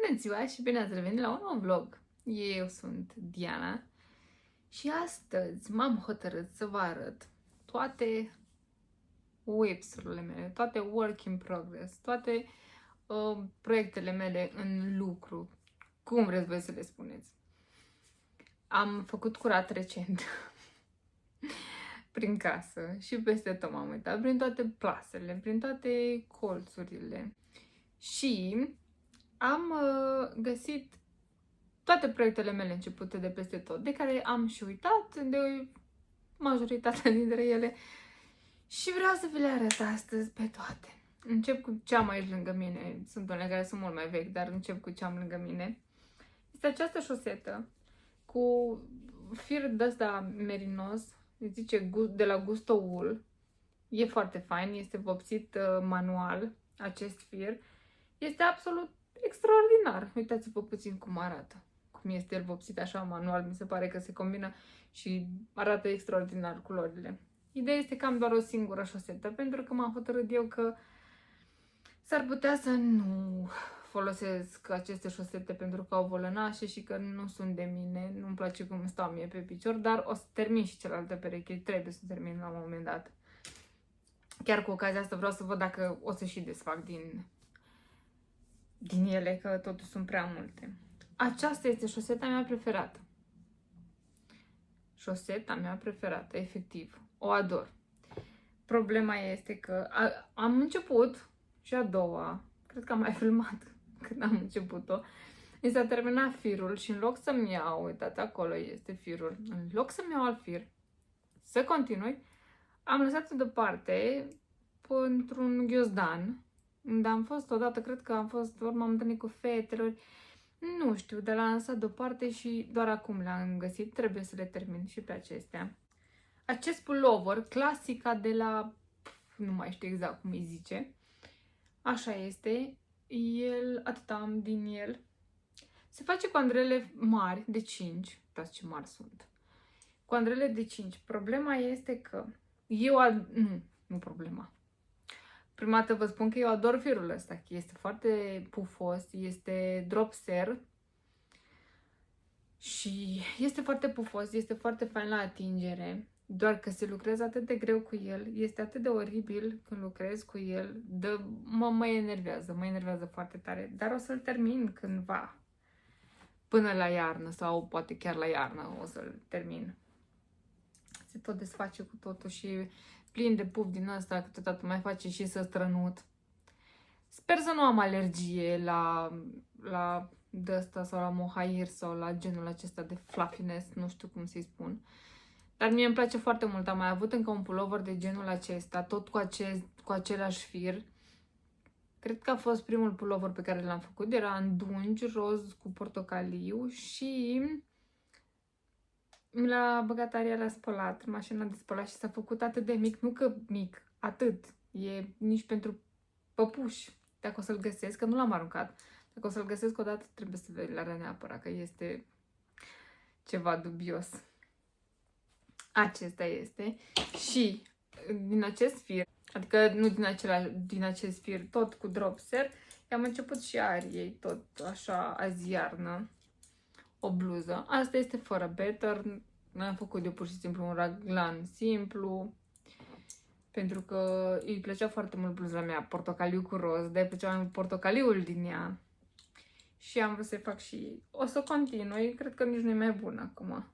Bună ziua și bine ați revenit la un nou vlog! Eu sunt Diana și astăzi m-am hotărât să vă arăt toate webs-urile mele, toate work in progress, toate proiectele mele în lucru, cum vreți voi să le spuneți. Am făcut curat recent prin casă și peste tot m-am uitat, prin toate plasele, prin toate colțurile și am găsit toate proiectele mele începute de peste tot, de care am și uitat, de majoritatea dintre ele și vreau să vi le arăt astăzi pe toate. Încep cu cea mai lângă mine, sunt unele care sunt mult mai vechi, dar încep cu cea lângă mine. Este această șosetă cu fir de ăsta merinos, zice de la Gusto Wool. E foarte fain, este vopsit manual acest fir. Este absolut extraordinar. Uitați-vă puțin cum arată. Cum este el vopsit așa manual. Mi se pare că se combină și arată extraordinar culorile. Ideea este că am doar o singură șosetă, pentru că m-am hotărât eu că s-ar putea să nu folosesc aceste șosete pentru că au volănașe și că nu sunt de mine. Nu-mi place cum stau mie pe picior, dar o să termin și celelalte perechi. Trebuie să termin la un moment dat. Chiar cu ocazia asta vreau să văd dacă o să și desfac din ele, că totuși sunt prea multe. Aceasta este șoseta mea preferată. Șoseta mea preferată, efectiv. O ador. Problema este că am început și a doua, cred că am mai filmat când am început-o, mi s-a terminat firul și în loc să-mi iau, uitați, acolo este firul, în loc să-mi iau alt fir, să continui, am lăsat-o deoparte într-un ghiozdan, unde am fost odată, cred că m-am întâlnit cu fetele, nu știu, de la lăsat deoparte și doar acum le-am găsit, trebuie să le termin și pe acestea. Acest pullover, clasica de la, nu mai știu exact cum îi zice, așa este, el, atât am din el, se face cu andrele mari de 5, uitați ce mari sunt, cu andrele de 5. Problema este că nu problema. Prima dată vă spun că eu ador firul ăsta, că este foarte pufos, este dropser și este foarte pufos, este foarte fain la atingere, doar că se lucrează atât de greu cu el, este atât de oribil când lucrez cu el, mă enervează foarte tare, dar o să-l termin cândva, până la iarnă sau poate chiar la iarnă o să-l termin. Se tot desface cu totul și plin de puf din ăsta, câteodată mai face și să strănut. Sper să nu am alergie la de-asta sau la mohair sau la genul acesta de fluffiness, nu știu cum să-i spun. Dar mie îmi place foarte mult. Am mai avut încă un pullover de genul acesta, tot cu același fir. Cred că a fost primul pullover pe care l-am făcut. Era în dungi, roz cu portocaliu și mi l-a băgat Aria, l-a spălat, mașina de spălat și s-a făcut atât de mic, nu că mic, atât. E nici pentru păpuși. Dacă o să-l găsesc, că nu l-am aruncat, dacă o să-l găsesc odată, trebuie să vi-l arăt neapărat, că este ceva dubios. Acesta este. Și din acest fir, adică nu din acest fir, tot cu dropser, i-am început și Ariei, tot așa, azi iarnă, o bluză. Asta este fără pattern, am făcut eu pur și simplu un raglan simplu, pentru că îi plăcea foarte mult bluza mea, portocaliu cu roz, dar îi plăcea mai mult portocaliul din ea. Și am vrut să-i fac și o să continui, cred că nici nu e mai bună acum.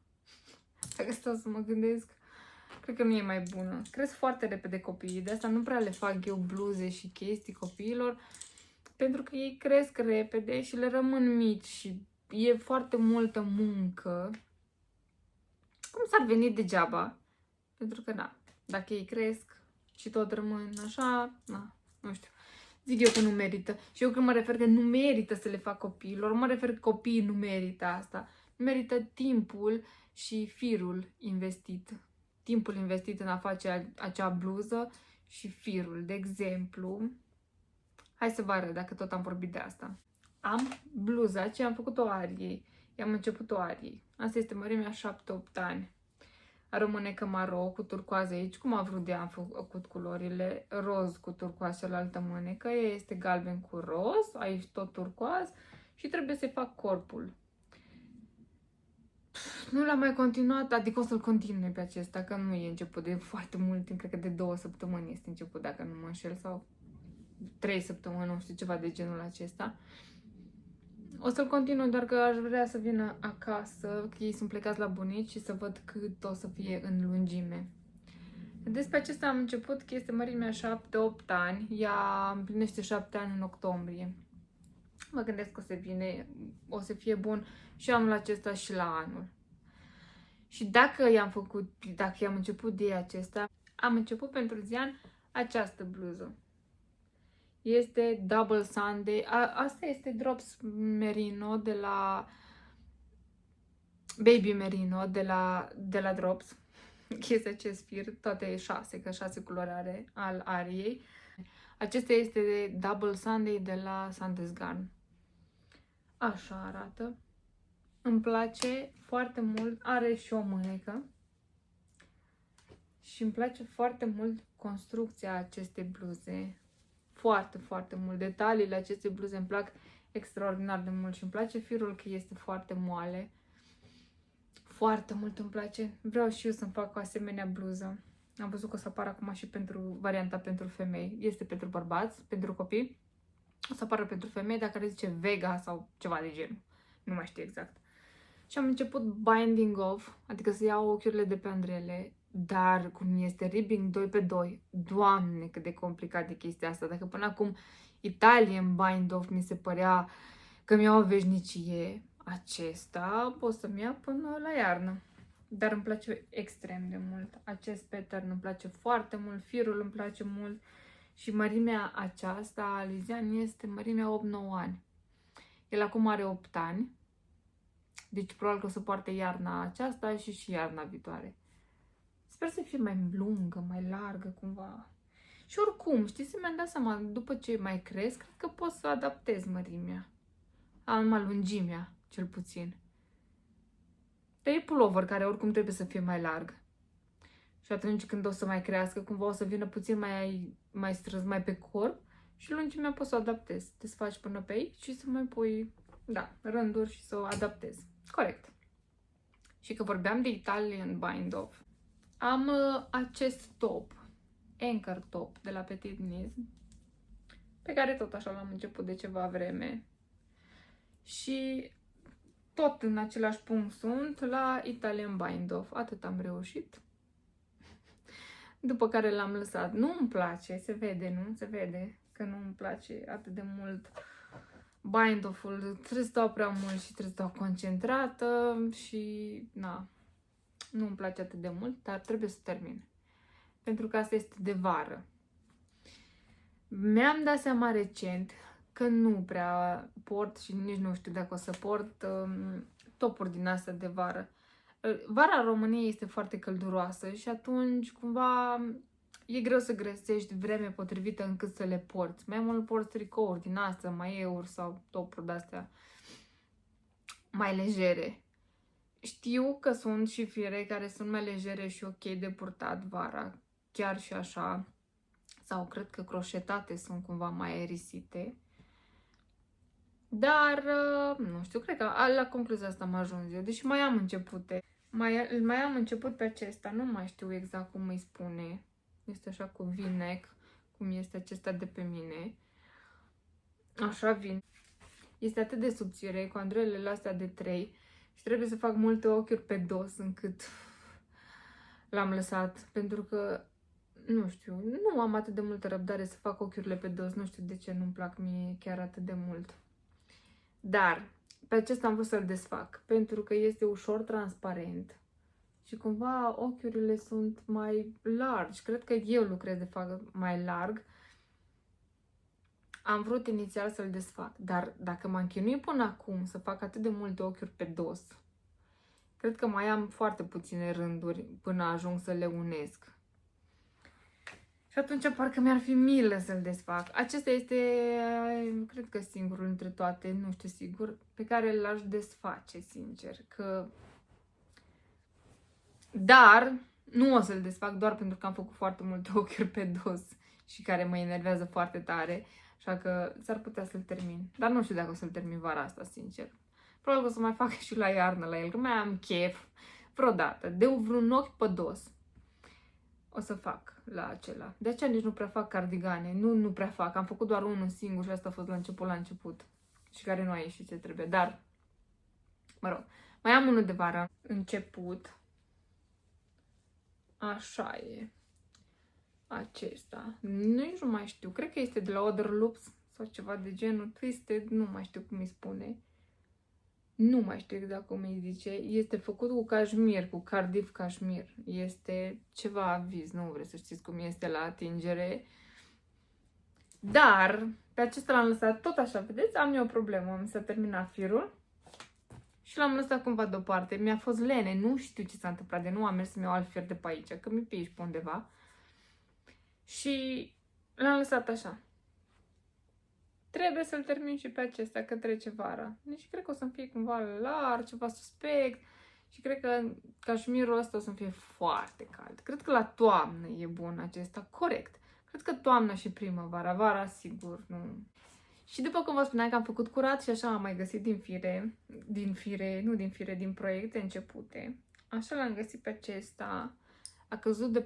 Dacă stau să mă gândesc, cred că nu e mai bună. Cresc foarte repede copiii, de asta nu prea le fac eu bluze și chestii copiilor, pentru că ei cresc repede și le rămân mici și e foarte multă muncă. Cum s-ar veni degeaba? Pentru că, da, dacă ei cresc și tot rămân așa, na, nu știu. Zic eu că nu merită. Și eu când mă refer că nu merită să le fac copiilor, mă refer că copiii nu merită asta. Merită timpul și firul investit. Timpul investit în a face acea bluză și firul. De exemplu, hai să vă arăt dacă tot am vorbit de asta. Am bluza ce am făcut-o Ariei. I-am început-o Ariei. Asta este mărimea 7-8 ani. Are o mânecă maro cu turcoază aici, cum a vrut de am făcut culorile, roz cu turcoaz cealaltă mânecă, ea este galben cu roz, aici tot turcoaz și trebuie să-i fac corpul. Nu l-am mai continuat, adică o să-l continui pe acesta, că nu e început de foarte mult timp, cred că de 2 săptămâni este început, dacă nu mă înșel, sau 3 săptămâni, nu știu, ceva de genul acesta. O să-l continui, doar că aș vrea să vină acasă, că ei sunt plecați la bunici și să văd cât o să fie în lungime. Despre acesta am început, că este mărimea 7-8 ani, ea împlinește 7 ani în octombrie. Mă gândesc că o să fie bun și anul acesta și la anul. Și dacă i-am început de acesta, am început pentru Zian această bluză. Este Double Sunday. Asta este Drops Merino de la Baby Merino de la Drops. Este acest fir, toate 6, că 6 culori are al ariei. Acesta este de Double Sunday de la Santes Garn. Așa arată. Îmi place foarte mult. Are și o mânecă. Și îmi place foarte mult construcția acestei bluze. Foarte, foarte mult. Detaliile acestei bluze îmi plac extraordinar de mult și îmi place firul că este foarte moale. Foarte mult îmi place. Vreau și eu să-mi fac o asemenea bluză. Am văzut că o să apară acum și pentru varianta pentru femei. Este pentru bărbați, pentru copii. O să apară pentru femei, dacă le zice Vega sau ceva de genul. Nu mai știu exact. Și am început binding off, adică să iau ochiurile de pe Andrele, dar cum este ribbing 2 pe 2, Doamne, cât de complicat e chestia asta. Dacă până acum Italian bind off mi se părea că mi-a o veșnicie, acesta pot să-mi ia până la iarnă. Dar îmi place extrem de mult. Acest pattern îmi place foarte mult, firul îmi place mult și mărimea aceasta a lui Zian este mărimea 8-9 ani. El acum are 8 ani. Deci probabil că o să poarte iarna aceasta și iarna viitoare. Sper să fie mai lungă, mai largă cumva. Și oricum, știți, mi-am dat seama, după ce mai cresc, cred că pot să adaptez mărimea. Numai lungimea, cel puțin. Dar e pullover care oricum trebuie să fie mai larg. Și atunci când o să mai crească, cumva o să vină puțin mai strâns, mai pe corp. Și lungimea poți să o adaptezi. Te faci până pe aici și să mai pui, da, rânduri și să o adaptezi. Corect. Și că vorbeam de Italian bind off. Am acest top, anchor top de la Petit Nice, pe care tot așa l-am început de ceva vreme. Și tot în același punct sunt la Italian bind off. Atât am reușit. După care l-am lăsat. Nu îmi place, se vede, nu? Se vede că nu îmi place atât de mult bind off-ul. Trebuie să stau prea mult și trebuie să stau concentrată și na, nu îmi place atât de mult, dar trebuie să termin. Pentru că asta este de vară. Mi-am dat seama recent că nu prea port și nici nu știu dacă o să port topuri din astea de vară. Vara în România este foarte călduroasă și atunci cumva e greu să găsești vreme potrivită încât să le porți. Mai mult porți tricouri din astea, maieuri sau topuri de-astea mai legere. Știu că sunt și fire care sunt mai legere și ok de purtat vara, chiar și așa. Sau cred că croșetate sunt cumva mai aerisite. Dar, nu știu, cred că la concluzia asta am ajuns eu. Deși mai am începute. Mai am început pe acesta, nu mai știu exact cum îi spune. Este așa cu v-neck, cum este acesta de pe mine. Așa vin. Este atât de subțire, cu andrelele astea de 3 și trebuie să fac multe ochiuri pe dos încât l-am lăsat. Pentru că, nu știu, nu am atât de multă răbdare să fac ochiurile pe dos. Nu știu de ce nu-mi plac mie chiar atât de mult. Dar pe acesta am vrut să-l desfac, pentru că este ușor transparent și cumva ochiurile sunt mai largi. Cred că eu lucrez de fapt mai larg. Am vrut inițial să-l desfac, dar dacă m-am chinuit până acum să fac atât de multe ochiuri pe dos, cred că mai am foarte puține rânduri până ajung să le unesc. Și atunci parcă mi-ar fi milă să-l desfac. Acesta este, cred că singurul dintre toate, nu știu sigur, pe care l-aș desface, sincer. Dar nu o să-l desfac doar pentru că am făcut foarte multe ochiuri pe dos și care mă enervează foarte tare. Așa că s-ar putea să-l termin. Dar nu știu dacă o să-l termin vara asta, sincer. Probabil că o să mai fac și la iarnă la el, că mai am chef vreodată. De vreun ochi pădos o să fac la acela. De aceea nici nu prea fac cardigane. Nu prea fac. Am făcut doar unul singur și asta a fost la început. Și care nu a ieșit ce trebuie. Dar, mă rog, mai am unul de vară început. Așa e. Acesta. Nici nu mai știu. Cred că este de la Other Loops sau ceva de genul. Twisted. Nu mai știu cum îi spune. Nu mai știu exact cum îi zice. Este făcut cu cașmir, cu Cardiff cașmir. Este ceva aviz. Nu vreți să știți cum este la atingere. Dar, pe acesta l-am lăsat tot așa. Vedeți? Am eu o problemă. Mi s-a terminat firul. Și l-am lăsat cumva deoparte. Mi-a fost lene. Nu știu ce s-a întâmplat. De nu am mers să-mi iau alt fier de pe aici. Că mi-e pe aici pe undeva. Și l-am lăsat așa. Trebuie să-l termin și pe acesta, că trece vara. Deci cred că o să-mi fie cumva larg, ceva suspect. Și cred că cașmirul ăsta o să-mi fie foarte cald. Cred că la toamnă e bun acesta, corect. Cred că toamnă și primăvara, vara sigur nu. Și după cum vă spuneam că am făcut curat și așa am mai găsit din proiecte începute. Așa l-am găsit pe acesta. A căzut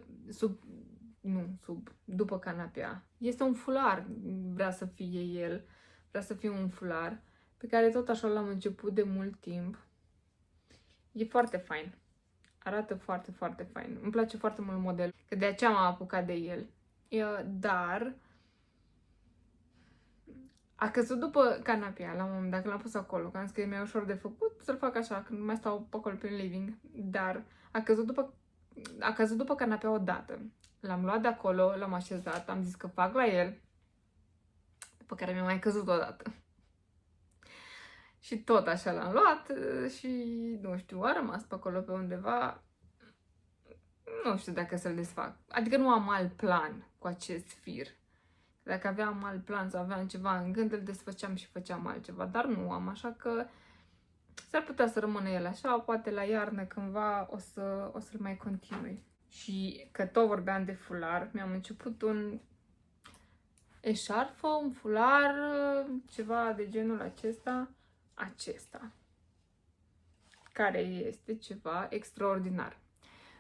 după canapea. Este un fular, vrea să fie el. Vrea să fie un fular pe care tot așa l-am început de mult timp. E foarte fain. Arată foarte, foarte fain. Îmi place foarte mult modelul, că de aceea m-am apucat de el. Dar a căzut după canapea, la un moment dat, când l-am pus acolo, că am zis că e mai ușor de făcut, să-l fac așa, când mai stau pe acolo prin living. Dar a căzut după canapea odată. L-am luat de acolo, l-am așezat, am zis că fac la el, după care mi-a mai căzut odată. Și tot așa l-am luat și, nu știu, a rămas pe acolo pe undeva. Nu știu dacă să-l desfac. Adică nu am alt plan cu acest fir. Dacă aveam alt plan sau aveam ceva în gând, îl desfăceam și făceam altceva. Dar nu am, așa că s-ar putea să rămână el așa, poate la iarnă cândva o să-l mai continui. Și că tot vorbeam de fular, mi-am început un eșarfă, un fular, ceva de genul acesta, care este ceva extraordinar.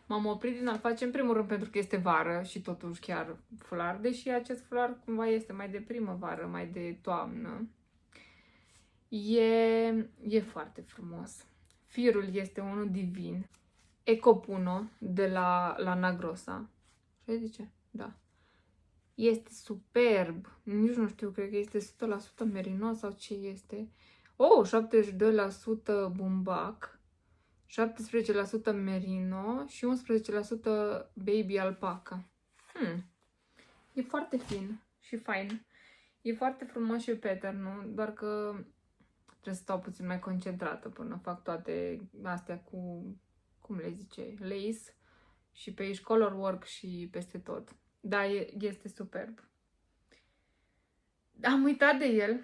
M-am oprit din a face în primul rând pentru că este vară și totuși chiar fular, deși acest fular cumva este mai de primăvară, mai de toamnă. E foarte frumos. Firul este unul divin. Ecopuno de la Nagrosa. Ce zice? Da. Este superb. Nici nu știu, cred că este 100% merino sau ce este. 72% bumbac, 17% merino și 11% baby alpaca. E foarte fin și fain. E foarte frumos și pattern-ul, doar că trebuie să stau puțin mai concentrată până fac toate astea cu, cum le zice, lace și pe aici color work și peste tot. Da, este superb. Am uitat de el.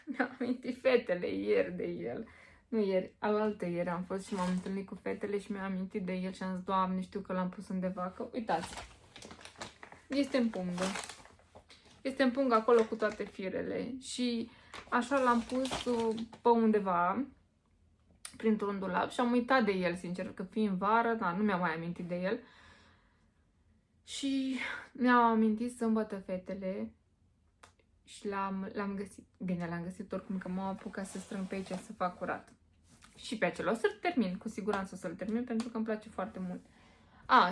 Mi-am amintit fetele ieri de el. Nu ieri, alaltă ieri am fost și m-am întâlnit cu fetele și mi-am amintit de el și am zis, Doamne, știu că l-am pus undeva, că uitați. Este în pungă. Este în pungă acolo cu toate firele și așa l-am pus pe undeva printr-un dulap și am uitat de el, sincer, că fiind vară, da, nu mi-am mai amintit de el. Și mi-am amintit sâmbătă fetele și l-am găsit. Bine, l-am găsit oricum, că m-am apucat să strâng pe aici să fac curat. Și pe acela o să-l termin, cu siguranță o să-l termin, pentru că îmi place foarte mult.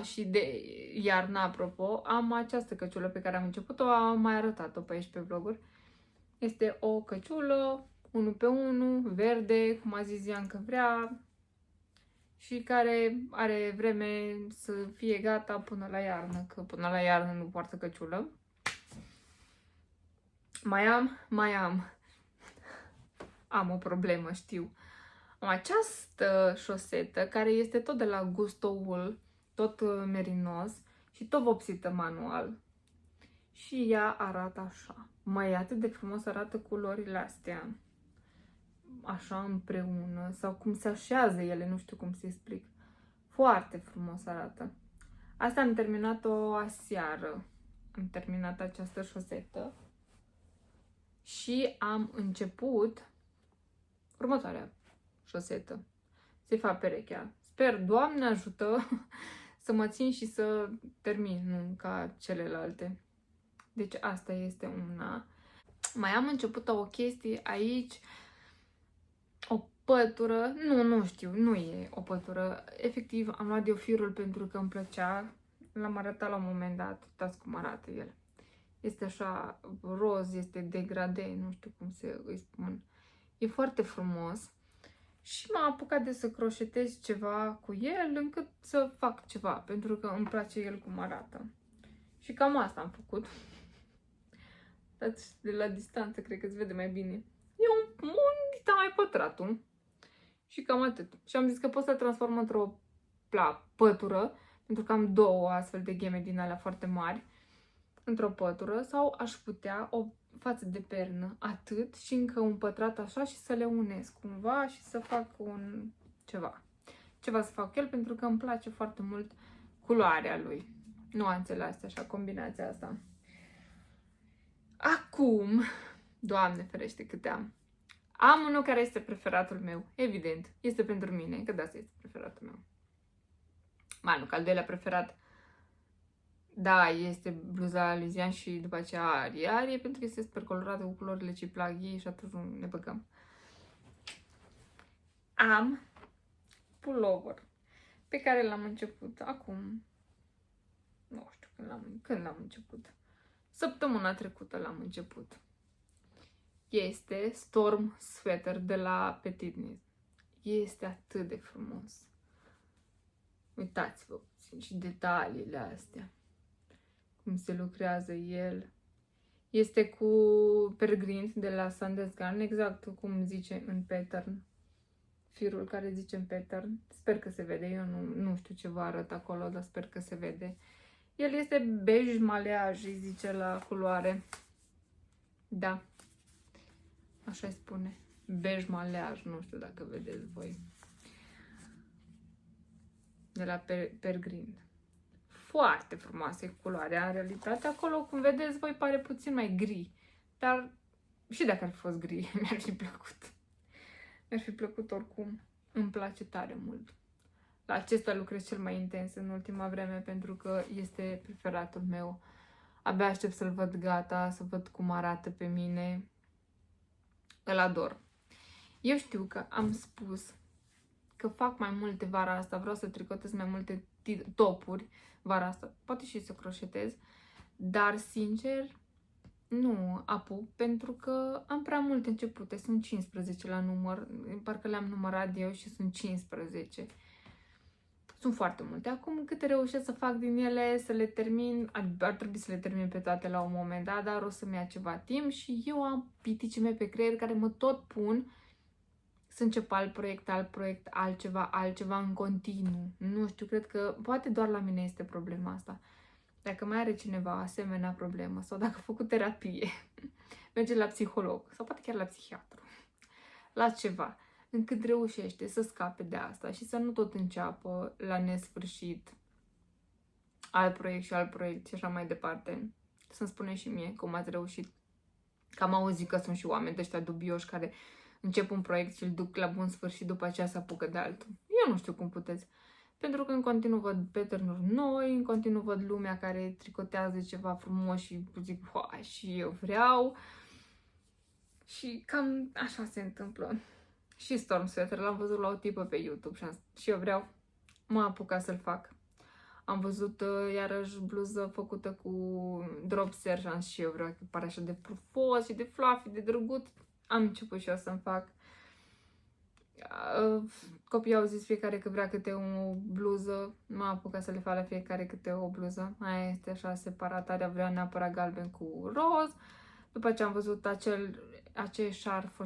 Și de iarnă, apropo, am această căciulă pe care am început-o, am mai arătat-o pe aici pe vloguri. Este o căciulă, 1 pe 1, verde, cum a zis Ian că vrea, și care are vreme să fie gata până la iarnă, că până la iarnă nu poartă căciulă. Am o problemă, știu. Am această șosetă care este tot de la Gusto Wool, tot merinos și tot vopsită manual. Și ea arată așa. Mai atât de frumos arată culorile astea. Așa împreună, sau cum se așează ele, nu știu cum să explic. Foarte frumos arată. Asta am terminat-o aseară. Am terminat această șosetă. și am început următoarea șosetă. Se fa perechea. Sper, Doamne ajută, să mă țin și să termin, nu ca celelalte. Deci asta este una. Mai am început o chestie aici, o pătură, nu știu, nu e o pătură. Efectiv, am luat eu firul pentru că îmi plăcea. L-am arătat la un moment dat, uitați cum arată el. Este așa roz, este degradé, nu știu cum să îi spun. E foarte frumos. Și m-am apucat de să croșetez ceva cu el, încât să fac ceva, pentru că îmi place el cum arată. Și cam asta am făcut. Dați de la distanță, cred că se vede mai bine. E un dita mai pătratul. Și cam atât. Și am zis că pot să transform într-o pătură, pentru că am două astfel de gheme din alea foarte mari, într-o pătură, sau aș putea o față de pernă, atât, și încă un pătrat așa și să le unesc cumva și să fac un ceva. Ceva să fac el, pentru că îmi place foarte mult culoarea lui. Nuanțele astea, așa, combinația asta. Acum, Doamne ferește câte am. Am unul care este preferatul meu, evident. Este pentru mine, că de asta este preferatul meu. Mai nu, că al doilea preferat, da, este bluza Lizian și după aceea Arie. Arie pentru că este super colorată cu culorile ce plac ei și atunci ne băgăm. Am pullover pe care l-am început acum, nu știu când l-am început. Săptămâna trecută l-am început. Este Storm Sweater de la Petitness. Este atât de frumos. Uitați-vă puțin și detaliile astea. Cum se lucrează el. Este cu pergrind de la Sanders Garn, exact cum zice în pattern. Firul care zice în pattern. Sper că se vede. Eu nu știu ce vă arăt acolo, dar sper că se vede. El este bej maleaj, îi zice la culoare. Da. Așa îi spune. Bej maleaj, nu știu dacă vedeți voi. De la Pergrind. Foarte frumoasă e culoarea, în realitate. Acolo, cum vedeți voi, pare puțin mai gri. Dar și dacă ar fi fost gri, mi-ar fi plăcut. Mi-ar fi plăcut oricum. Îmi place tare mult. La acesta lucrez cel mai intens în ultima vreme, pentru că este preferatul meu. Abia aștept să-l văd gata, să văd cum arată pe mine. Îl ador. Eu știu că am spus că fac mai multe vara asta, vreau să tricotez mai multe topuri vara asta, poate și să croșetez, dar sincer nu apuc pentru că am prea multe începute, sunt 15 la număr, parcă le-am numărat eu și sunt 15. Sunt foarte multe. Acum câte reușesc să fac din ele, să le termin, ar trebui să le termin pe toate la un moment dat, dar o să-mi ia ceva timp și eu am piticii mei pe creier care mă tot pun să încep alt proiect, altceva în continuu. Nu știu, cred că poate doar la mine este problema asta. Dacă mai are cineva asemenea problemă sau dacă a făcut terapie, merge la psiholog sau poate chiar la psihiatru, la ceva, încât reușește să scape de asta și să nu tot înceapă la nesfârșit alt proiect și așa mai departe. Să-mi spune și mie cum ați reușit. Că am auzit că sunt și oameni de ăștia dubioși care încep un proiect și îl duc la bun sfârșit, după aceea se apucă de altul. Eu nu știu cum puteți. Pentru că în continuu văd pattern-uri noi, în continuu văd lumea care tricotează ceva frumos și zic, și eu vreau. Și cam așa se întâmplă. Și Storm Sweater l-am văzut la o tipă pe YouTube și eu vreau. M-am apucat să-l fac. Am văzut iarăși bluză făcută cu drop sergeant și eu vreau, că pare așa de frumos și de fluffy, de drăguț. Am început și eu să-mi fac. Copiii au zis fiecare că vrea câte o bluză. M-am apucat să le fac la fiecare câte o bluză. Aia este așa separatarea, vrea neapărat galben cu roz. După ce am văzut acel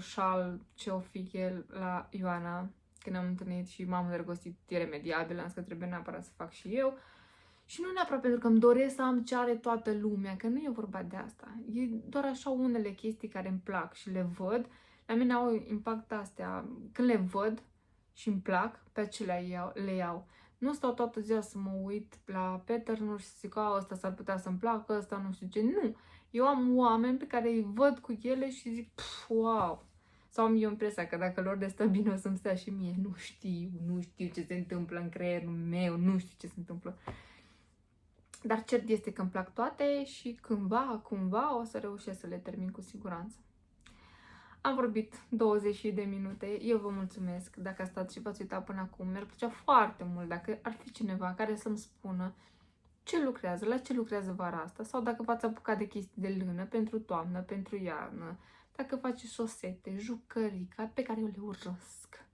șal ce o fi el la Ioana, când am întâlnit și m-am îndrăgostit iremediabil, am zis că trebuie neapărat să fac și eu. Și nu neapărat pentru că îmi doresc să am ce are toată lumea, că nu e vorba de asta. E doar așa unele chestii care îmi plac și le văd. La mine au impact astea. Când le văd și îmi plac, pe acelea le iau. Nu stau toată ziua să mă uit la pattern-uri și să zic, ăsta s-ar putea să-mi placă, ăsta nu știu ce. Nu! Eu am oameni pe care îi văd cu ele și zic, wow! Sau am eu impresia că dacă lor de stă bine o să-mi stea și mie. Nu știu ce se întâmplă în creierul meu, nu știu ce se întâmplă. Dar cert este că îmi plac toate și cumva o să reușesc să le termin cu siguranță. Am vorbit 20 de minute, eu vă mulțumesc dacă ați stat și v-ați uitat până acum. Mi-ar plăcea foarte mult dacă ar fi cineva care să-mi spună ce lucrează, la ce lucrează vara asta, sau dacă v-ați apucat de chestii de lână pentru toamnă, pentru iarnă, dacă faceți șosete, jucării pe care eu le urăsc.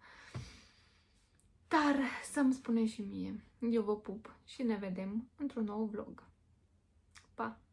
Dar să-mi spuneți și mie. Eu vă pup și ne vedem într-un nou vlog. Pa!